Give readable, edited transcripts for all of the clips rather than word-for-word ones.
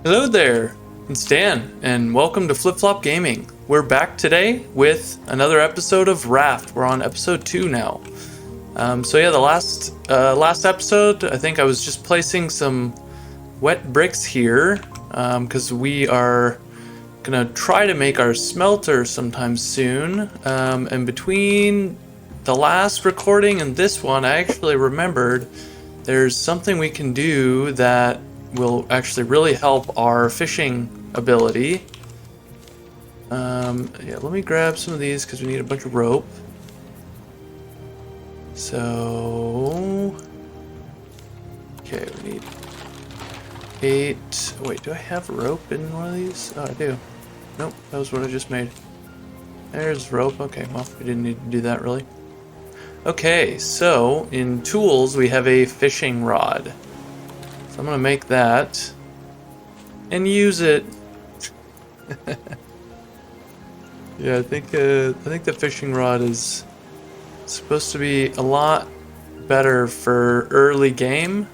Hello there, it's Dan, and welcome to Flip Flop Gaming. We're back today with another episode of Raft. We're on episode 2 now. The last episode, I think I was just placing some wet bricks here because we are gonna try to make our smelter sometime soon. And between the last recording and this one, I actually remembered there's something we can do that will actually really help our fishing ability. Let me grab some of these because we need a bunch of rope. So, okay, we need 8. Wait, do I have rope in one of these? Oh, I do. Nope, that was what I just made. There's rope. Okay, well, we didn't need to do that really. Okay, so in tools we have a fishing rod. So I'm gonna make that and use it. Yeah, I think the fishing rod is supposed to be a lot better for early game.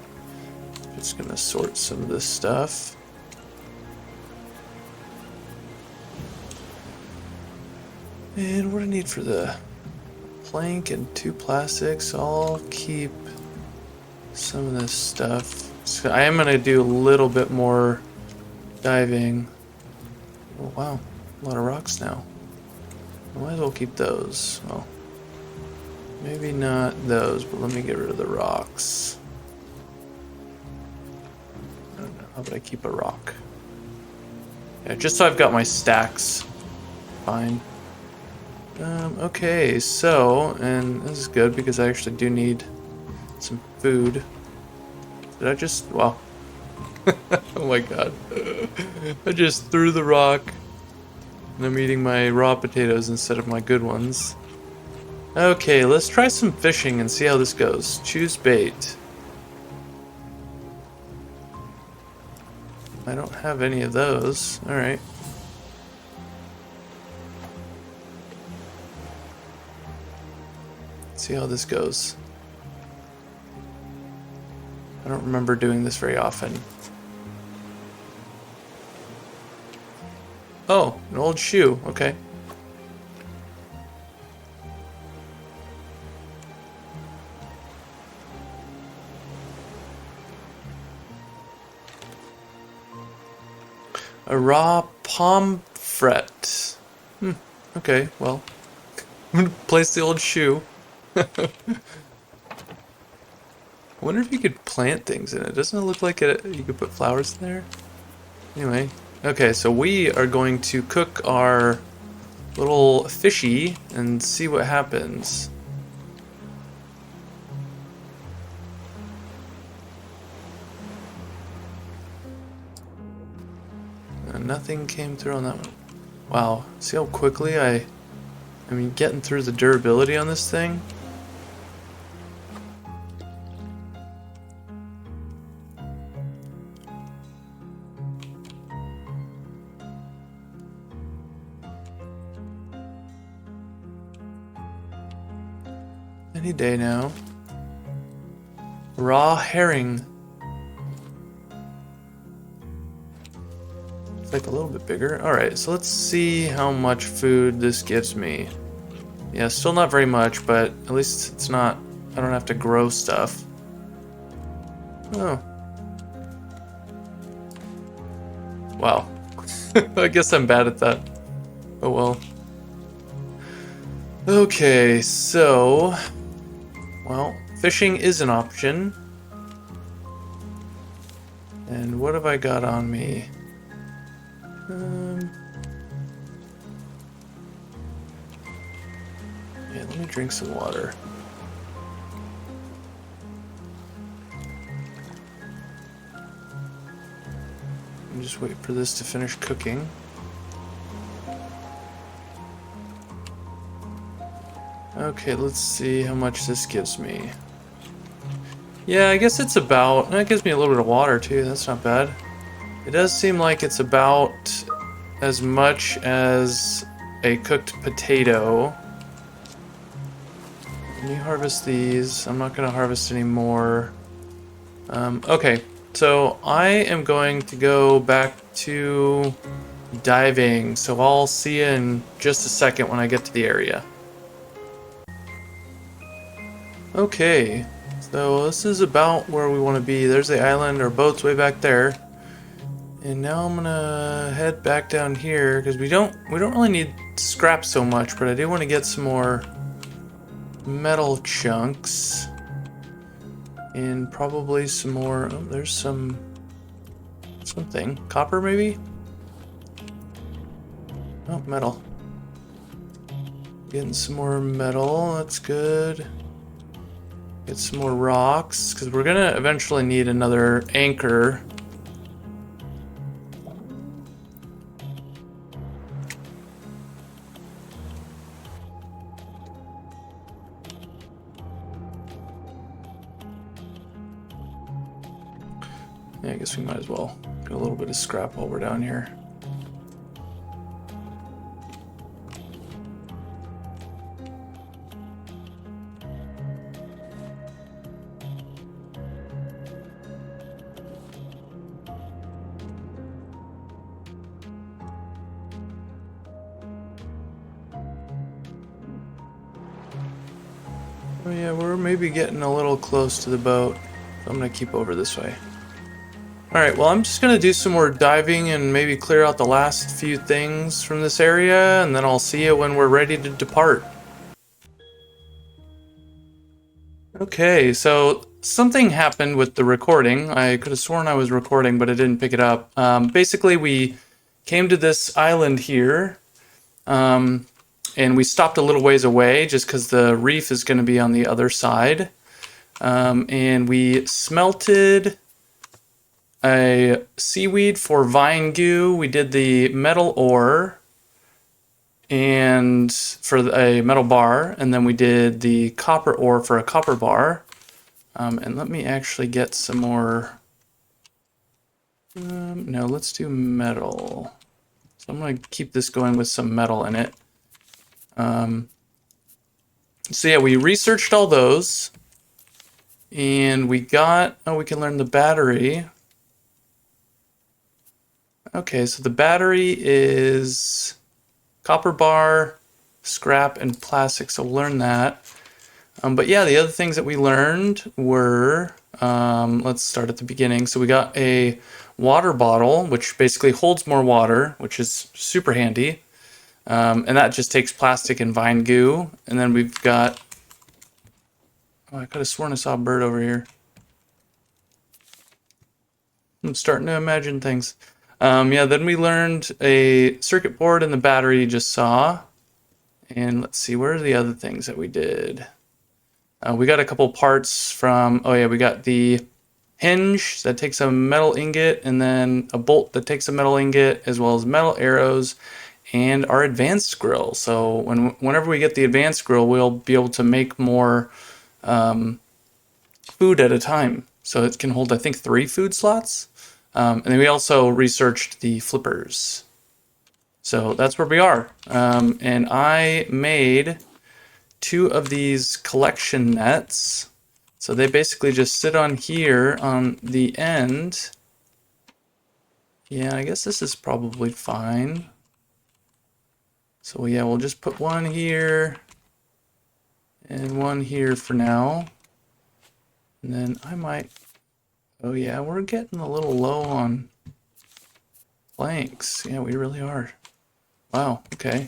Just gonna sort some of this stuff. And what do I need for the plank and 2 plastics? I'll keep some of this stuff. So I am gonna do a little bit more diving. Oh wow, a lot of rocks now. I might as well keep those. Well, maybe not those, but let me get rid of the rocks. I don't know, how about I keep a rock? Yeah, just so I've got my stacks. Fine. Okay, so, and this is good because I actually do need some food. Did I just, wow. Oh my god. I just threw the rock and I'm eating my raw potatoes instead of my good ones. Okay, let's try some fishing and see how this goes. Choose bait. I don't have any of those. Alright. See how this goes. I don't remember doing this very often. Oh, an old shoe. Okay. A raw pomfret. Okay, well. I'm gonna place the old shoe. I wonder if you could plant things in it. Doesn't it look like you could put flowers in there? Anyway. Okay, so we are going to cook our little fishy and see what happens. Nothing came through on that one. Wow, see how quickly I mean, getting through the durability on this thing. Any day now. Raw herring. It's like a little bit bigger. Alright, so let's see how much food this gives me. Yeah, still not very much, but at least it's not, I don't have to grow stuff. Oh. Wow. I guess I'm bad at that. Oh well. Okay, so, well, fishing is an option. And what have I got on me? Yeah, let me drink some water. And just wait for this to finish cooking. Okay, let's see how much this gives me. Yeah, I guess it's about, that gives me a little bit of water too, that's not bad. It does seem like it's about as much as a cooked potato. Let me harvest these. I'm not gonna harvest any more. Okay, So I am going to go back to diving. So I'll see you in just a second when I get to the area. Okay, so this is about where we want to be. There's the island, our boat's way back there. And now I'm gonna head back down here because we don't really need scrap so much, but I do want to get some more metal chunks and probably some more. Oh, there's something copper maybe. Oh, metal. Getting some more metal. That's good. Get some more rocks because we're gonna eventually need another anchor. Yeah, I guess we might as well get a little bit of scrap while we're down here. Oh yeah, we're maybe getting a little close to the boat. So I'm gonna keep over this way. Alright, well I'm just gonna do some more diving and maybe clear out the last few things from this area, and then I'll see you when we're ready to depart. Okay, so something happened with the recording. I could have sworn I was recording, but I didn't pick it up. Basically, we came to this island here, and we stopped a little ways away just because the reef is going to be on the other side. And we smelted a seaweed for vine goo. We did the metal ore and for a metal bar, and then we did the copper ore for a copper bar. And let me actually get some more. No, let's do metal. So I'm going to keep this going with some metal in it. So yeah, we researched all those, and we got, oh, we can learn the battery. Okay, so the battery is copper bar, scrap, and plastic, so we'll learn that. But yeah, the other things that we learned were, let's start at the beginning. So we got a water bottle, which basically holds more water, which is super handy. And that just takes plastic and vine goo. And then we've got, oh, I could have sworn I saw a bird over here. I'm starting to imagine things. Yeah, then we learned a circuit board and the battery you just saw. And let's see, where are the other things that we did? We got a couple parts from, oh yeah, we got the hinge that takes a metal ingot, and then a bolt that takes a metal ingot, as well as metal arrows, and our advanced grill. So whenever we get the advanced grill, we'll be able to make more food at a time. So it can hold, I think, 3 food slots. And then we also researched the flippers. So that's where we are. And I made 2 of these collection nets. So they basically just sit on here on the end. Yeah, I guess this is probably fine. So yeah, we'll just put one here and one here for now. And then I might, oh yeah, we're getting a little low on planks. Yeah, we really are. Wow, okay.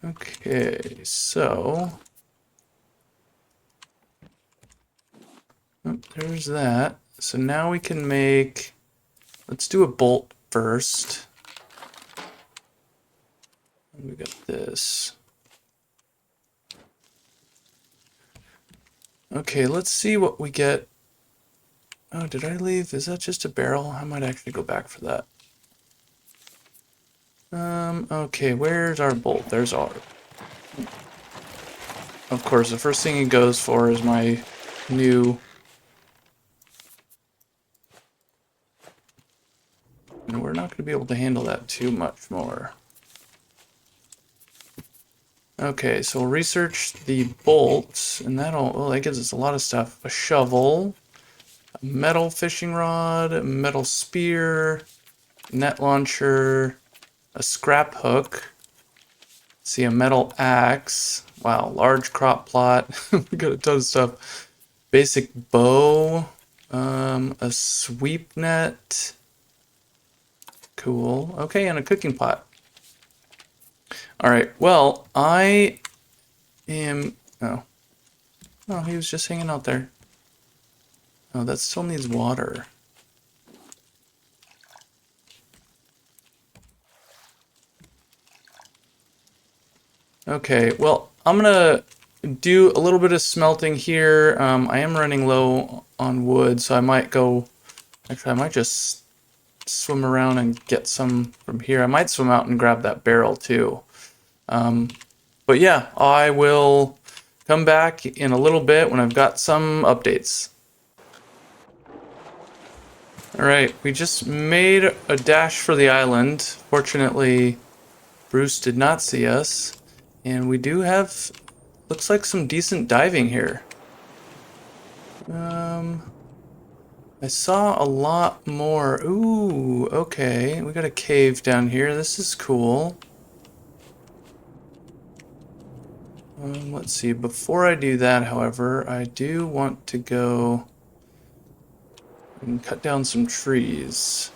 Okay, so oh, there's that. So now we can make, let's do a bolt first. We got this. Okay, let's see what we get. Oh, did I leave? Is that just a barrel? I might actually go back for that. Okay, where's our bolt? There's our... Of course, the first thing he goes for is my new... And we're not going to be able to handle that too much more. Okay, so we'll research the bolts, and that gives us a lot of stuff. A shovel, a metal fishing rod, a metal spear, net launcher, a scrap hook. See, a metal axe. Wow, large crop plot. We got a ton of stuff. Basic bow, a sweep net. Cool. Okay, and a cooking pot. All right. Well, I am. Oh, oh, he was just hanging out there. Oh, that still needs water. Okay. Well, I'm gonna do a little bit of smelting here. I am running low on wood, so I might go. Actually, I might just swim around and get some from here. I might swim out and grab that barrel too. But yeah, I will come back in a little bit when I've got some updates. Alright, we just made a dash for the island. Fortunately, Bruce did not see us. And we do have, looks like some decent diving here. I saw a lot more. Ooh, okay. We got a cave down here. This is cool. Let's see. Before I do that, however, I do want to go and cut down some trees.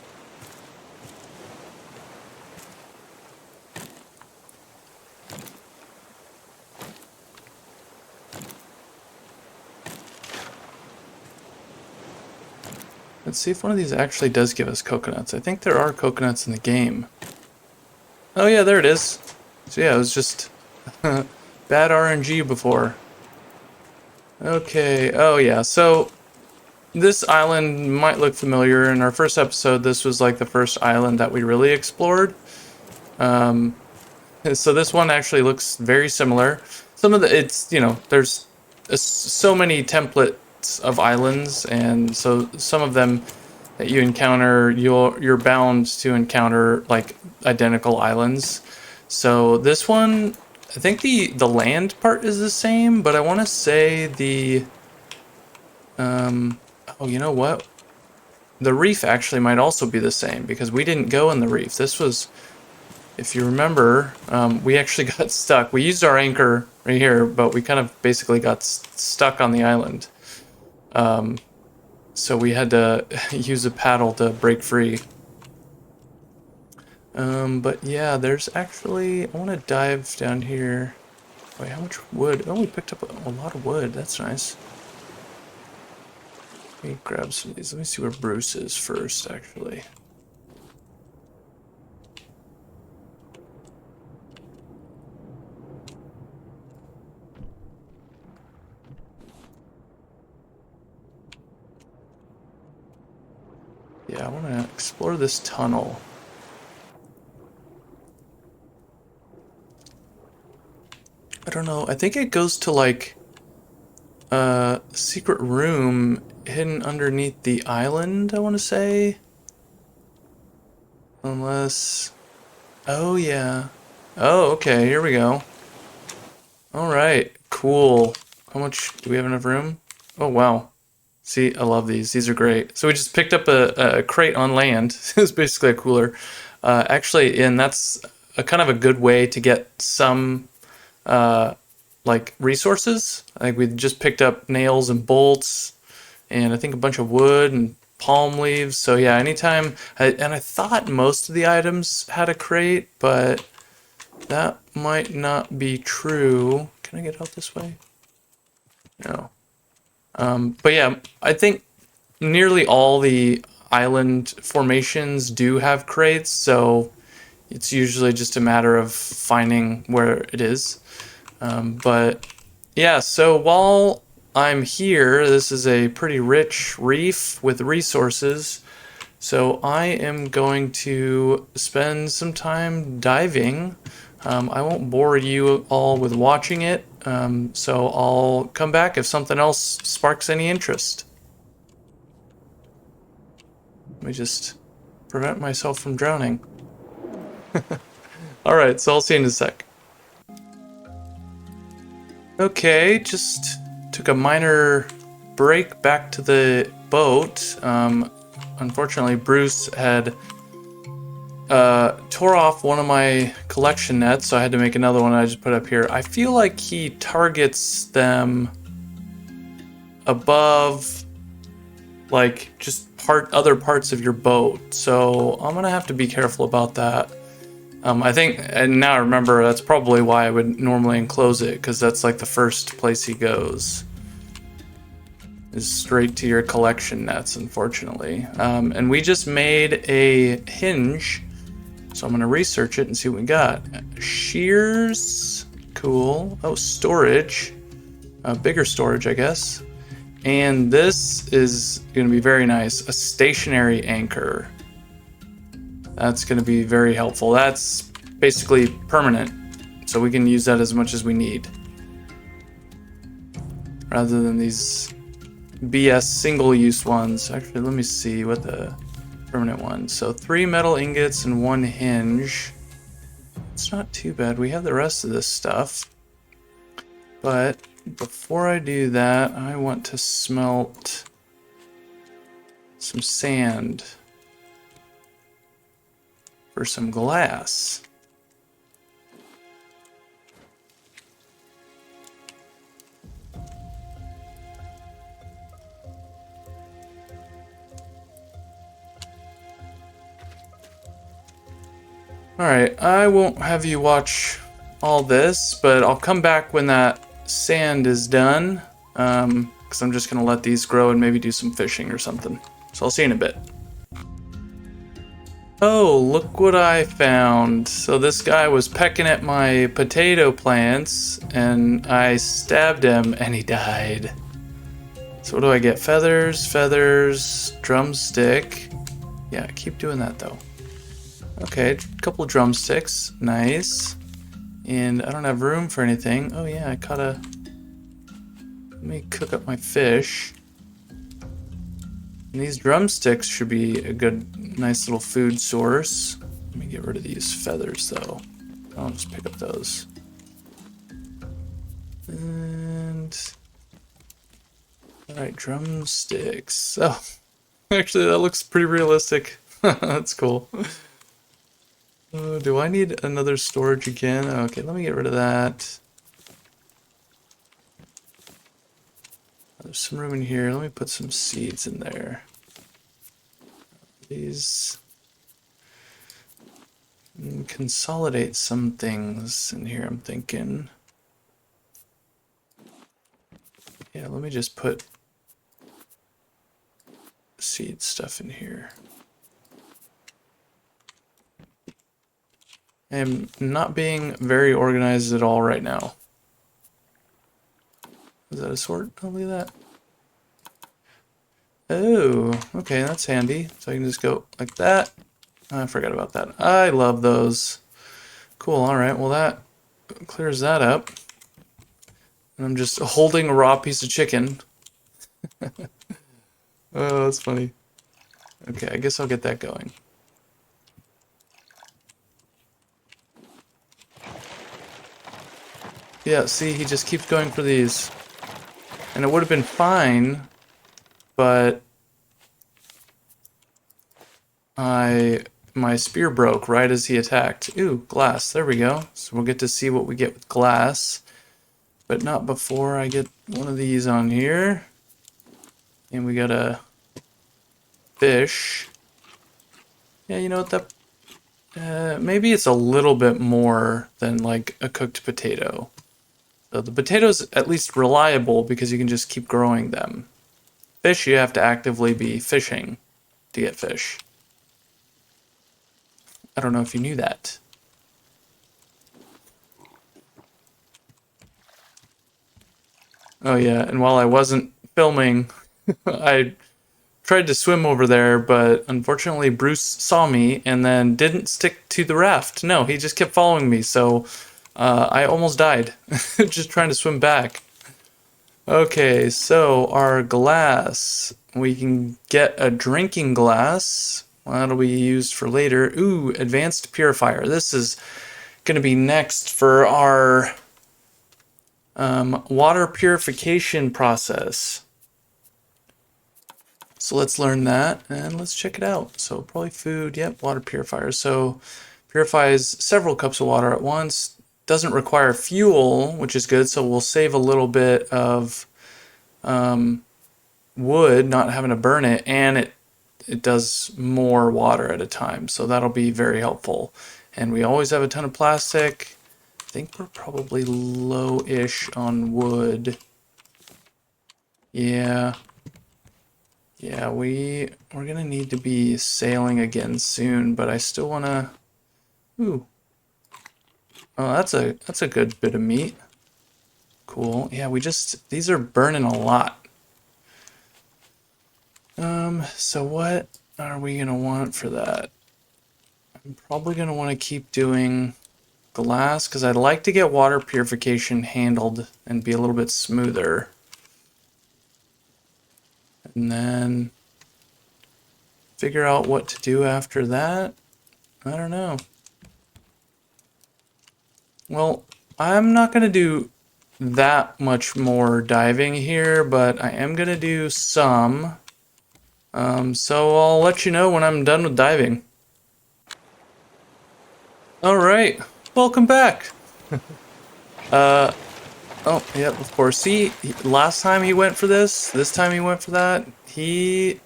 Let's see if one of these actually does give us coconuts. I think there are coconuts in the game. Oh yeah, there it is. So yeah, it was just bad RNG before. Okay, oh yeah, so this island might look familiar. In our first episode, this was like the first island that we really explored. So this one actually looks very similar. Some of the, it's, you know, there's so many templates of islands, and so some of them that you encounter, you're bound to encounter like identical islands. So this one, I think the land part is the same, but I want to say the oh, you know what? The reef actually might also be the same because we didn't go in the reef. This was, if you remember, we actually got stuck. We used our anchor right here, but we kind of basically got stuck on the island. So we had to use a paddle to break free. But yeah, there's actually, I want to dive down here. Wait, how much wood? Oh, we picked up a lot of wood. That's nice. Let me grab some of these. Let me see where Bruce is first, actually. Yeah, I want to explore this tunnel. I don't know. I think it goes to like a secret room hidden underneath the island, I want to say. Unless... Oh, yeah. Oh, okay. Here we go. All right. Cool. How much... Do we have enough room? Oh, wow. See, I love these. These are great. So we just picked up a crate on land. It's basically a cooler. Actually, and that's a kind of a good way to get some like resources. I think we just picked up nails and bolts, and I think a bunch of wood and palm leaves. So yeah, anytime. And I thought most of the items had a crate, but that might not be true. Can I get out this way? No. But yeah, I think nearly all the island formations do have crates, so it's usually just a matter of finding where it is. But yeah, so while I'm here, this is a pretty rich reef with resources. So I am going to spend some time diving. I won't bore you all with watching it, so I'll come back if something else sparks any interest. Let me just prevent myself from drowning. Alright, so I'll see you in a sec. Okay, just took a minor break back to the boat. Unfortunately, Bruce had tore off one of my collection nets, so I had to make another one I just put up here. I feel like he targets them above, like, just other parts of your boat, so I'm gonna have to be careful about that. I think, and now I remember, that's probably why I would normally enclose it, because that's like the first place he goes, is straight to your collection nets, unfortunately. And we just made a hinge, so I'm going to research it and see what we got. Shears, cool. Oh, storage, bigger storage, I guess. And this is going to be very nice, a stationary anchor. That's going to be very helpful. That's basically permanent, so we can use that as much as we need, rather than these BS single-use ones. Actually, let me see what the permanent one. So 3 metal ingots and 1 hinge. It's not too bad. We have the rest of this stuff. But before I do that, I want to smelt some sand for some glass. Alright, I won't have you watch all this, but I'll come back when that sand is done, because I'm just going to let these grow and maybe do some fishing or something. So I'll see you in a bit. Oh, look what I found. So this guy was pecking at my potato plants, and I stabbed him, and he died. So what do I get? Feathers, feathers, drumstick. Yeah, keep doing that though. Okay, a couple drumsticks, nice. And I don't have room for anything. Oh yeah, I caught a... Let me cook up my fish. And these drumsticks should be a good, nice little food source. Let me get rid of these feathers though. I'll just pick up those. And... Alright, drumsticks. Oh, actually that looks pretty realistic. That's cool. Do I need another storage again? Okay, let me get rid of that. There's some room in here. Let me put some seeds in there. These... Consolidate some things in here, I'm thinking. Yeah, let me just put seed stuff in here. I am not being very organized at all right now. Is that a sword? Oh, look at that. Oh, okay, that's handy. So I can just go like that. I forgot about that. I love those. Cool, alright, well that clears that up. And I'm just holding a raw piece of chicken. Oh, that's funny. Okay, I guess I'll get that going. Yeah, see, he just keeps going for these. And it would have been fine, but my spear broke right as he attacked. Ooh, glass, there we go. So we'll get to see what we get with glass. But not before I get one of these on here. And we got a fish. Yeah, you know what, that... maybe it's a little bit more than like a cooked potato. So the potato's at least reliable because you can just keep growing them. Fish, you have to actively be fishing to get fish. I don't know if you knew that. Oh yeah, and while I wasn't filming, I tried to swim over there, but unfortunately Bruce saw me and then didn't stick to the raft. No, he just kept following me, so I almost died just trying to swim back. Okay, so our glass. We can get a drinking glass. Well, that'll be used for later. Ooh, advanced purifier. This is going to be next for our Water purification process. So let's learn that and let's check it out. So probably food, yep, water purifier. So purifies several cups of water at once. Doesn't require fuel, which is good. So we'll save a little bit of wood, not having to burn it, and it does more water at a time. So that'll be very helpful. And we always have a ton of plastic. I think we're probably low-ish on wood. Yeah. Yeah, we're gonna need to be sailing again soon, but I still wanna. Ooh. Oh, that's a good bit of meat. Cool. Yeah, these are burning a lot. So what are we gonna want for that? I'm probably gonna want to keep doing glass because I'd like to get water purification handled and be a little bit smoother. And then figure out what to do after that. I don't know. Well, I'm not going to do that much more diving here, but I am going to do some. So I'll let you know when I'm done with diving. All right, welcome back. Oh, yeah, of course. See, last time he went for this time he went for that. He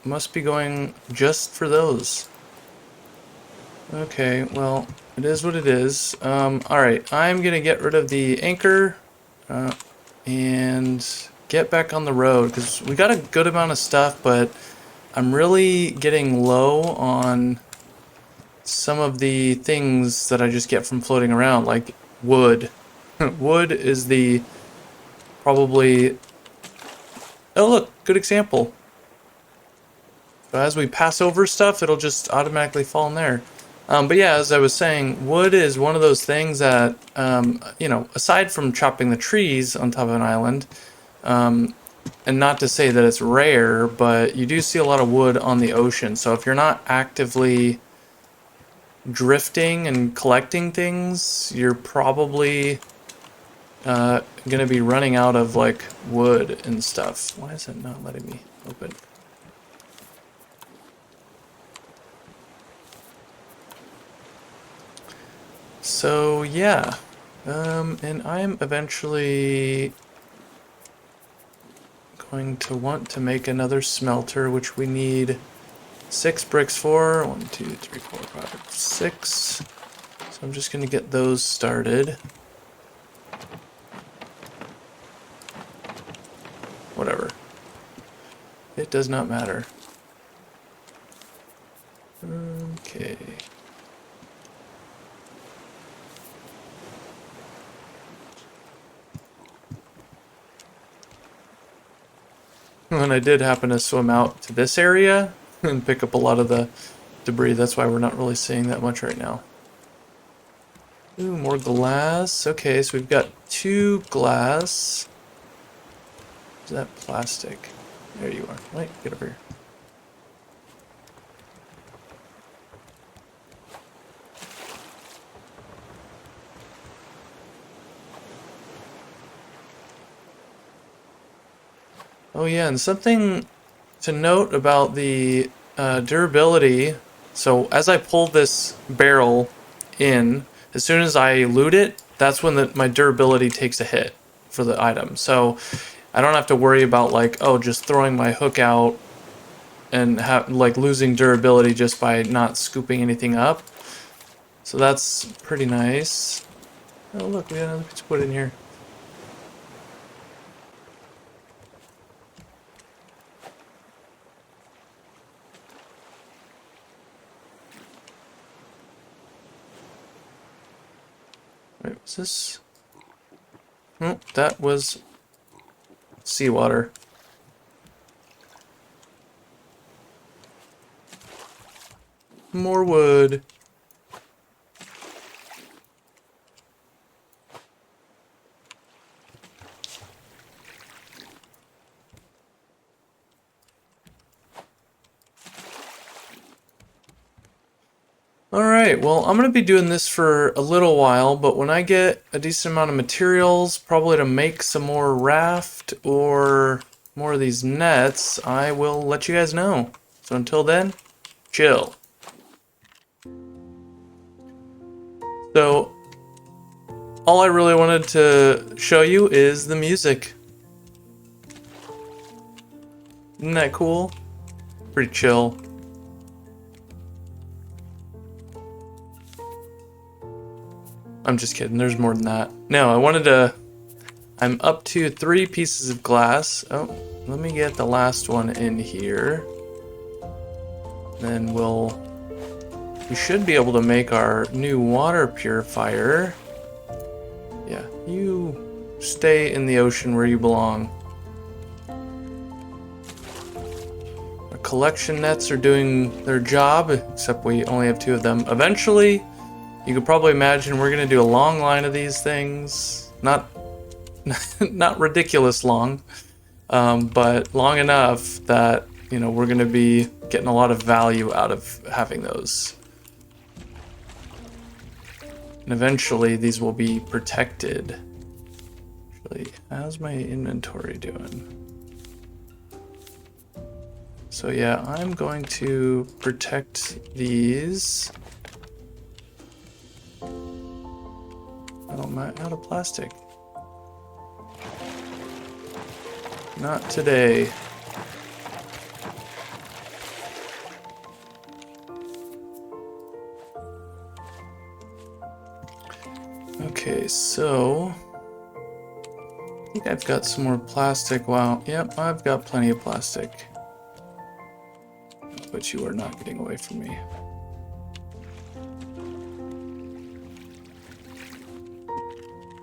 must be going just for those. Okay, well, it is what it is. Alright, I'm gonna get rid of the anchor and get back on the road because we got a good amount of stuff, but I'm really getting low on some of the things that I just get from floating around, like wood. Wood is the probably. Oh, look, good example. So as we pass over stuff, it'll just automatically fall in there. But yeah, as I was saying, wood is one of those things that, aside from chopping the trees on top of an island, and not to say that it's rare, but you do see a lot of wood on the ocean. So if you're not actively drifting and collecting things, you're probably going to be running out of like wood and stuff. Why is it not letting me open? So yeah, and I'm eventually going to want to make another smelter, which we need 6 bricks for. 1, 2, 3, 4, 5, 6. So I'm just going to get those started. Whatever. It does not matter. Okay. And I did happen to swim out to this area and pick up a lot of the debris. That's why we're not really seeing that much right now. Ooh, more glass. Okay, so we've got 2 glass. Is that plastic? There you are. Wait, get over here. Oh yeah, and something to note about the durability. So as I pull this barrel in, as soon as I loot it, that's when my durability takes a hit for the item. So I don't have to worry about like, oh, just throwing my hook out and like losing durability just by not scooping anything up. So that's pretty nice. Oh look, we got another piece of wood in here. Wait, was this? Oh, that was seawater. More wood. All Alright, well, I'm going to be doing this for a little while, but when I get a decent amount of materials, probably to make some more raft or more of these nets, I will let you guys know. So until then, chill. So, all I really wanted to show you is the music. Isn't that cool? Pretty chill. I'm just kidding, there's more than that. No, I'm up to 3 pieces of glass. Oh, let me get the last one in here. Then we should be able to make our new water purifier. Yeah, you stay in the ocean where you belong. Our collection nets are doing their job, except we only have 2 of them. Eventually, you could probably imagine we're gonna do a long line of these things. Not ridiculous long, but long enough that, you know, we're gonna be getting a lot of value out of having those. And eventually these will be protected. Actually, how's my inventory doing? So yeah, I'm going to protect these. Oh, am I out of plastic? Not today. Okay, so I think I've got some more plastic. Wow, yep, I've got plenty of plastic. But you are not getting away from me.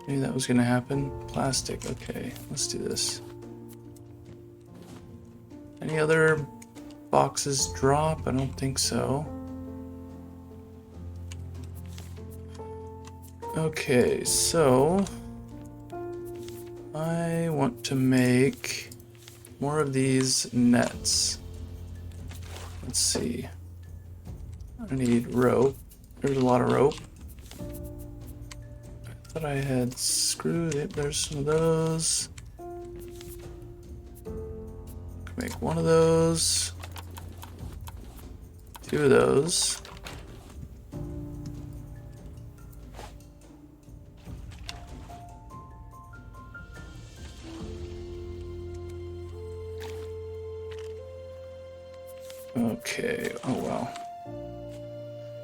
Maybe that was gonna happen. Plastic, okay, let's do this. Any other boxes drop? I don't think so. Okay, so I want to make more of these nets. Let's see. I need rope. There's a lot of rope. I thought I had screwed it. There's some of those. Make one of those. 2 of those. Okay, oh wow.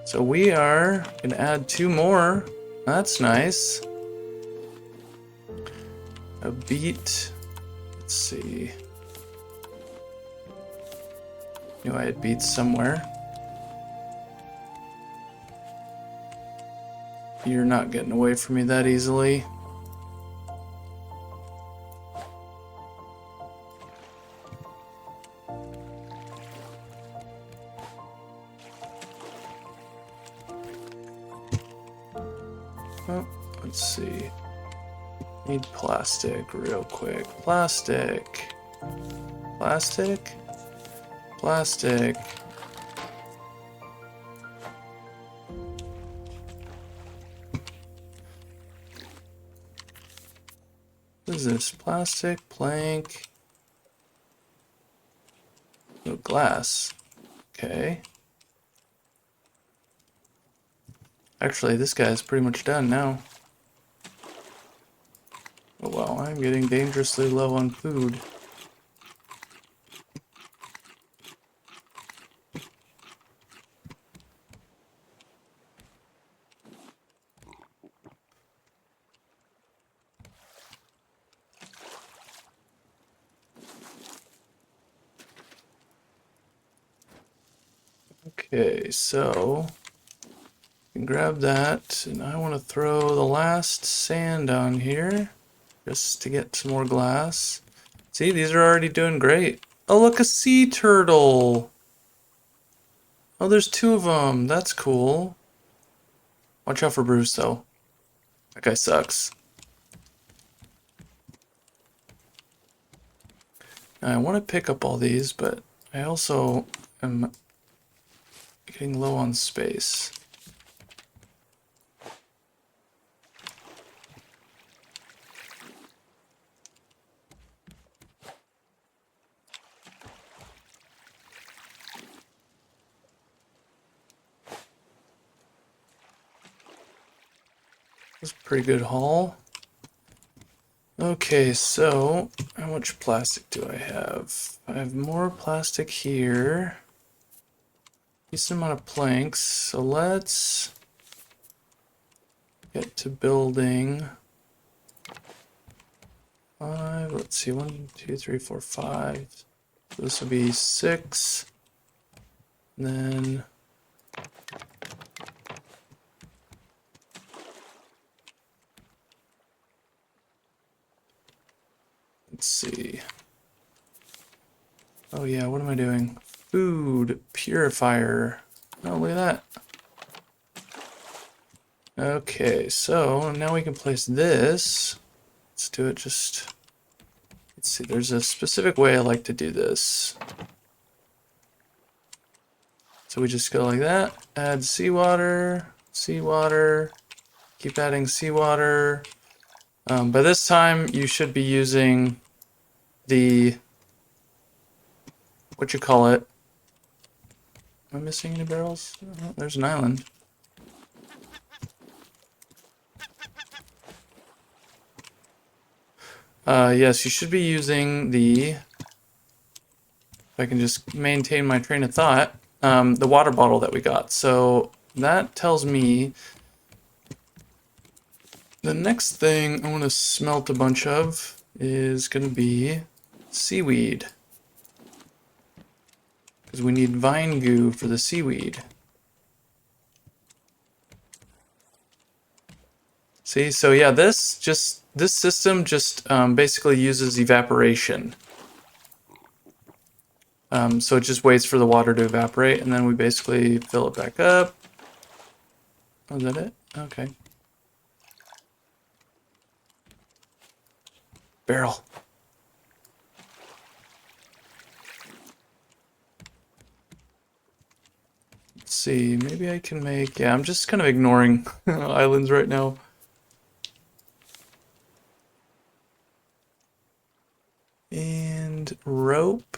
So we are gonna add 2 more. That's nice. A beet. Let's see. Knew I had beets somewhere. You're not getting away from me that easily. Oh, let's see. Need plastic real quick. Plastic. Plastic? Plastic. What is this? Plastic, plank. No glass. Okay. Actually, this guy's pretty much done now. Oh well, I'm getting dangerously low on food. Okay, so you can grab that, and I want to throw the last sand on here just to get some more glass. See, these are already doing great. Oh, look, a sea turtle. Oh, there's 2 of them. That's cool. Watch out for Bruce, though. That guy sucks. Now, I want to pick up all these, but I also am getting low on space. That's a pretty good haul. Okay, so how much plastic do I have? I have more plastic here. Decent amount of planks. So let's get to building 5. Let's see, 1, 2, 3, 4, 5. So this will be 6. And then let's see. Oh yeah, what am I doing? Food purifier. Oh, look at that. Okay, so now we can place this. Let's do it just... Let's see, there's a specific way I like to do this. So we just go like that, add seawater, seawater, keep adding seawater. By this time, you should be using the... what you call it? Am I missing any barrels? Oh, there's an island. Yes, you should be using the, if I can just maintain my train of thought, the water bottle that we got. So that tells me the next thing I want to smelt a bunch of is going to be seaweed. Because we need vine goo for the seaweed. See, so yeah, this system just basically uses evaporation. So it just waits for the water to evaporate, and then we basically fill it back up. Oh, is that it? Okay. Barrel. Let's see, maybe I can make... Yeah, I'm just kind of ignoring islands right now. And rope.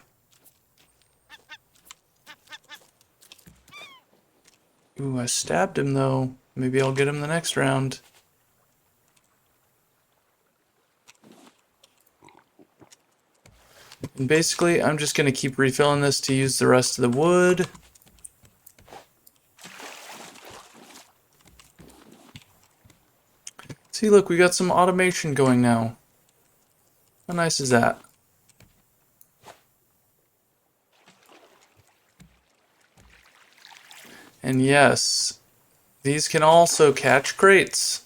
Ooh, I stabbed him though. Maybe I'll get him the next round. And basically, I'm just going to keep refilling this to use the rest of the wood. See, look, we got some automation going now. How nice is that? And yes, these can also catch crates.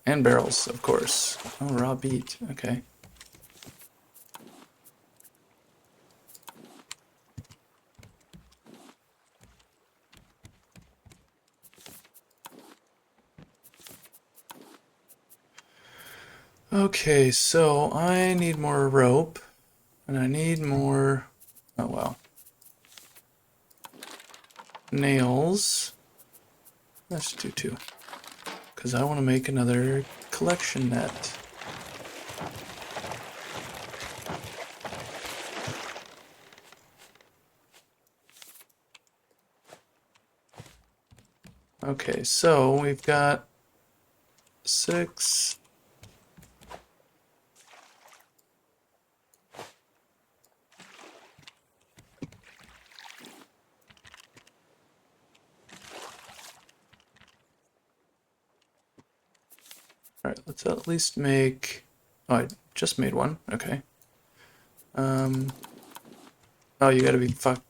And barrels, of course. Oh, raw beet. Okay. Okay, so I need more rope. And I need more... Oh, wow. Nails. Let's do 2. Because I want to make another collection net. Okay, so we've got 6. Alright, let's at least make... Oh, I just made one. Okay. Oh, you gotta be fucked.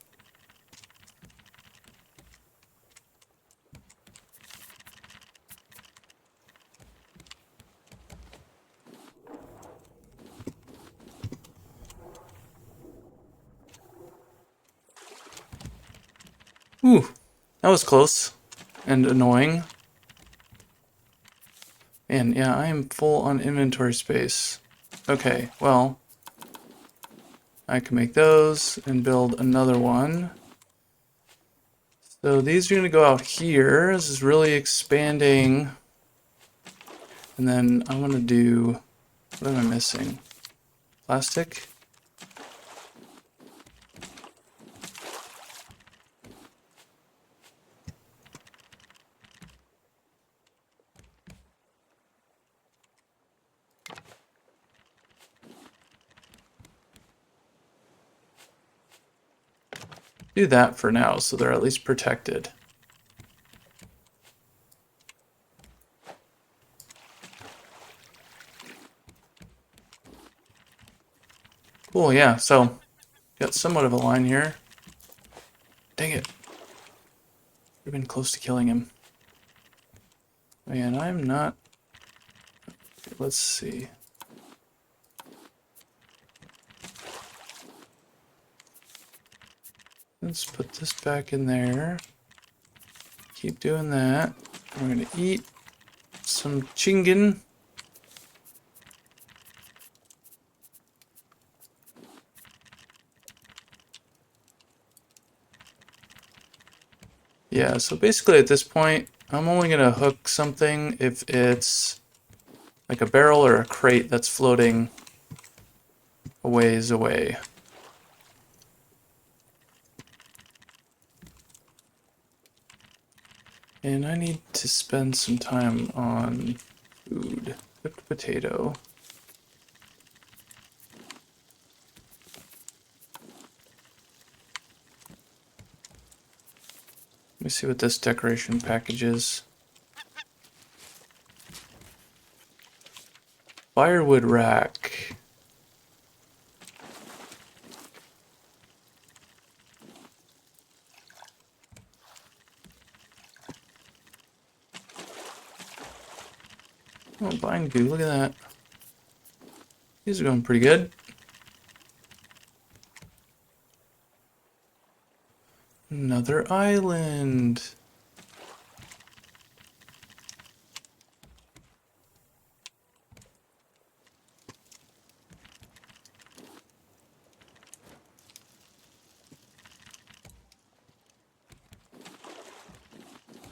Ooh, that was close and annoying. And yeah, I am full on inventory space. Okay, well, I can make those and build another one. So these are going to go out here. This is really expanding. And then I want to do, what am I missing? Plastic? do that for now, so they're at least protected. Cool, yeah, so got somewhat of a line here. Dang it. We've been close to killing him. And I'm not... Let's see. Let's put this back in there. Keep doing that. We're gonna eat some chingen. Yeah, so basically at this point, I'm only gonna hook something if it's like a barrel or a crate that's floating a ways away. And I need to spend some time on food. Cooked potato. Let me see what this decoration package is. Firewood rack. Oh, vine goo, look at that. These are going pretty good. Another island.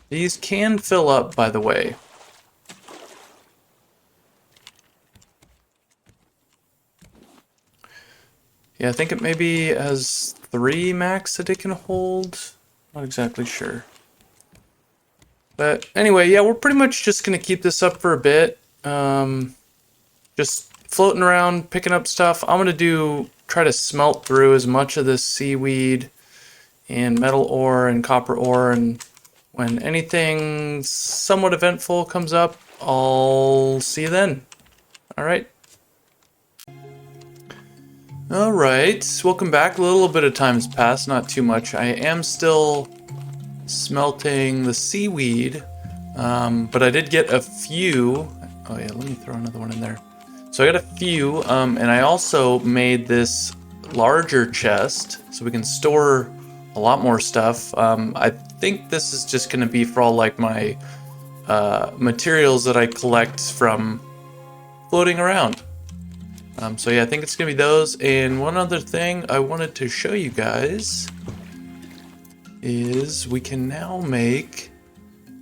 These can fill up, by the way. Yeah, I think it maybe has 3 max that it can hold. Not exactly sure. But anyway, yeah, we're pretty much just going to keep this up for a bit. Just floating around, picking up stuff. I'm going to try to smelt through as much of this seaweed and metal ore and copper ore, and when anything somewhat eventful comes up, I'll see you then. All right. All right, welcome back. A little bit of time has passed, not too much. I am still smelting the seaweed, but I did get a few. Oh yeah, let me throw another one in there. So I got a few, and I also made this larger chest so we can store a lot more stuff. I think this is just going to be for all like my materials that I collect from floating around. So yeah, I think it's gonna be those. And one other thing I wanted to show you guys is we can now make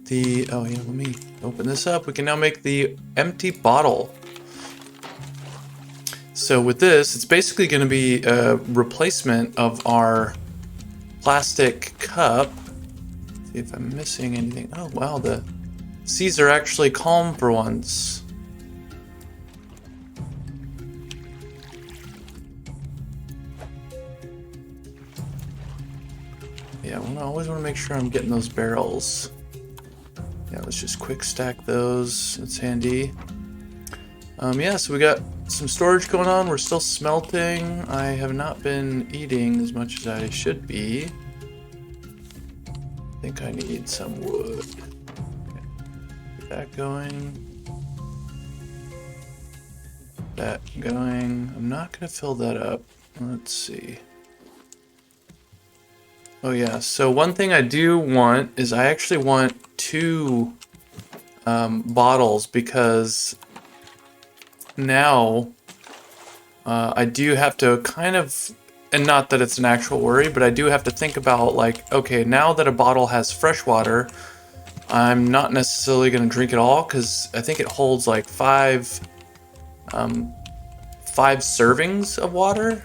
the, oh yeah, let me open this up. We can now make the empty bottle. So with this, it's basically gonna be a replacement of our plastic cup. Let's see if I'm missing anything. Oh wow, the seas are actually calm for once. Yeah, well, I always want to make sure I'm getting those barrels. Yeah, let's just quick stack those. That's handy. Yeah, so we got some storage going on. We're still smelting. I have not been eating as much as I should be. I think I need some wood. Okay. Get that going. That going. I'm not going to fill that up. Let's see. Oh yeah, so one thing I do want is I actually want 2 bottles, because now I do have to kind of, and not that it's an actual worry, but I do have to think about like, okay, now that a bottle has fresh water, I'm not necessarily going to drink it all, because I think it holds like 5 servings of water.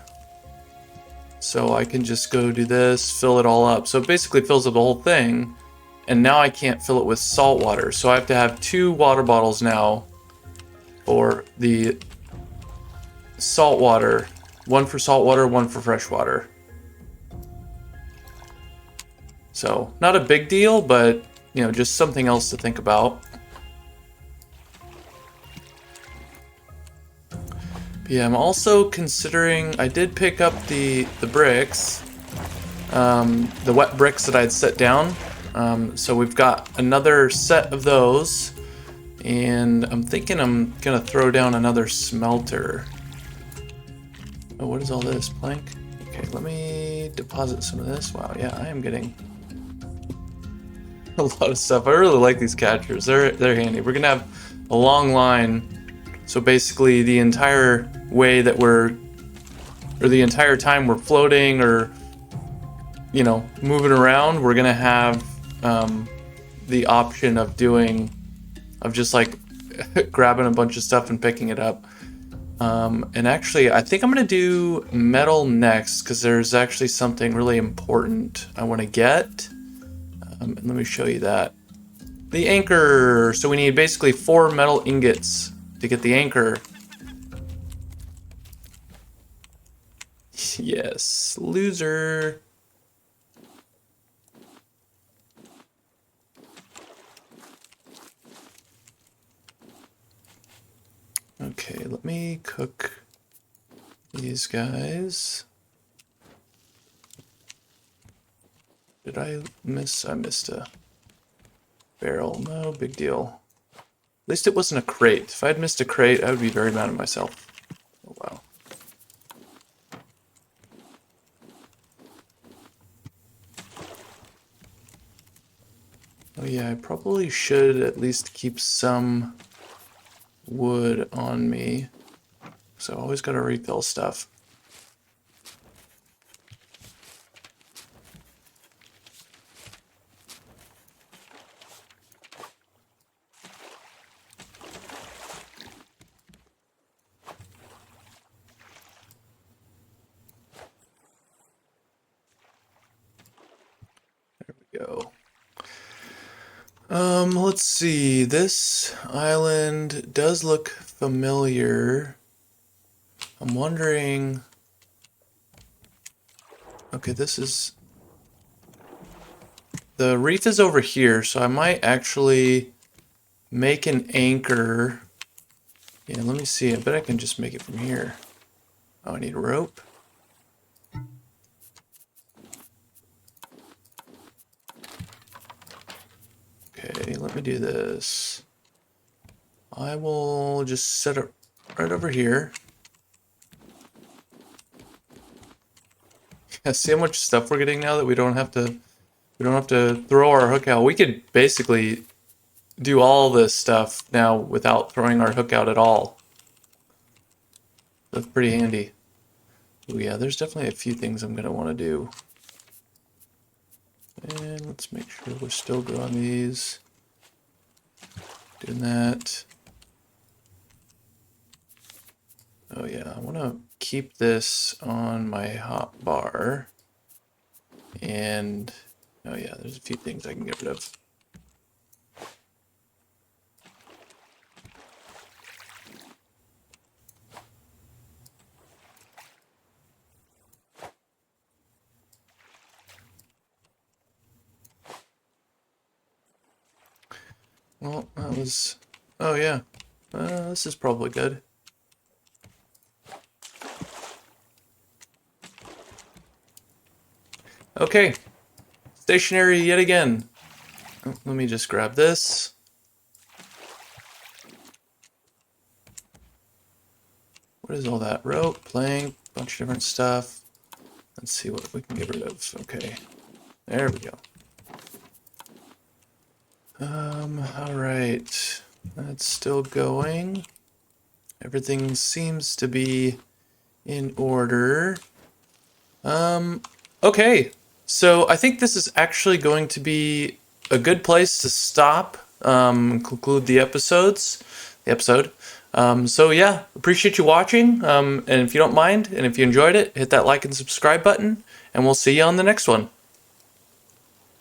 So I can just go do this, fill it all up. So it basically fills up the whole thing. And now I can't fill it with salt water. So I have to have 2 water bottles now for the salt water. One for salt water, one for fresh water. So not a big deal, but just something else to think about. But yeah, I'm also considering, I did pick up the bricks, the wet bricks that I'd set down. So we've got another set of those, and I'm thinking I'm gonna throw down another smelter. Oh, what is all this? Plank? Okay, let me deposit some of this. Wow, yeah, I am getting a lot of stuff. I really like these catchers. They're handy. We're gonna have a long line. So basically the entire way that the entire time we're floating or, moving around, we're gonna have the option of just like grabbing a bunch of stuff and picking it up. And actually, I think I'm gonna do metal next because there's actually something really important I want to get. And let me show you that. The anchor. So we need basically 4 metal ingots to get the anchor. Yes, loser. Okay, let me cook these guys. Did I miss? I missed a barrel. No big deal. At least it wasn't a crate. If I had missed a crate, I would be very mad at myself. Oh, wow. Oh yeah, I probably should at least keep some wood on me. So I always gotta refill stuff. There we go. Let's see. This island does look familiar. I'm wondering. Okay, the reef is over here, so I might actually make an anchor. Yeah, let me see. I bet I can just make it from here. Oh, I need a rope. Okay, let me do this. I will just set it right over here. Yeah, see how much stuff we're getting now that we don't have to throw our hook out. We could basically do all this stuff now without throwing our hook out at all. That's pretty handy. Oh yeah, there's definitely a few things I'm gonna want to do. And let's make sure we're still good on these. Doing that. Oh yeah, I want to keep this on my hot bar. And oh yeah, there's a few things I can get rid of. Well, that was... Oh yeah, this is probably good. Okay, stationary yet again. Oh, let me just grab this. What is all that? Rope, plank, bunch of different stuff. Let's see what we can get rid of. Okay, there we go. All right, that's still going. Everything seems to be in order. Okay, so I think this is actually going to be a good place to stop, and conclude the episode. So yeah, appreciate you watching. And if you don't mind, and if you enjoyed it, hit that like and subscribe button, and we'll see you on the next one.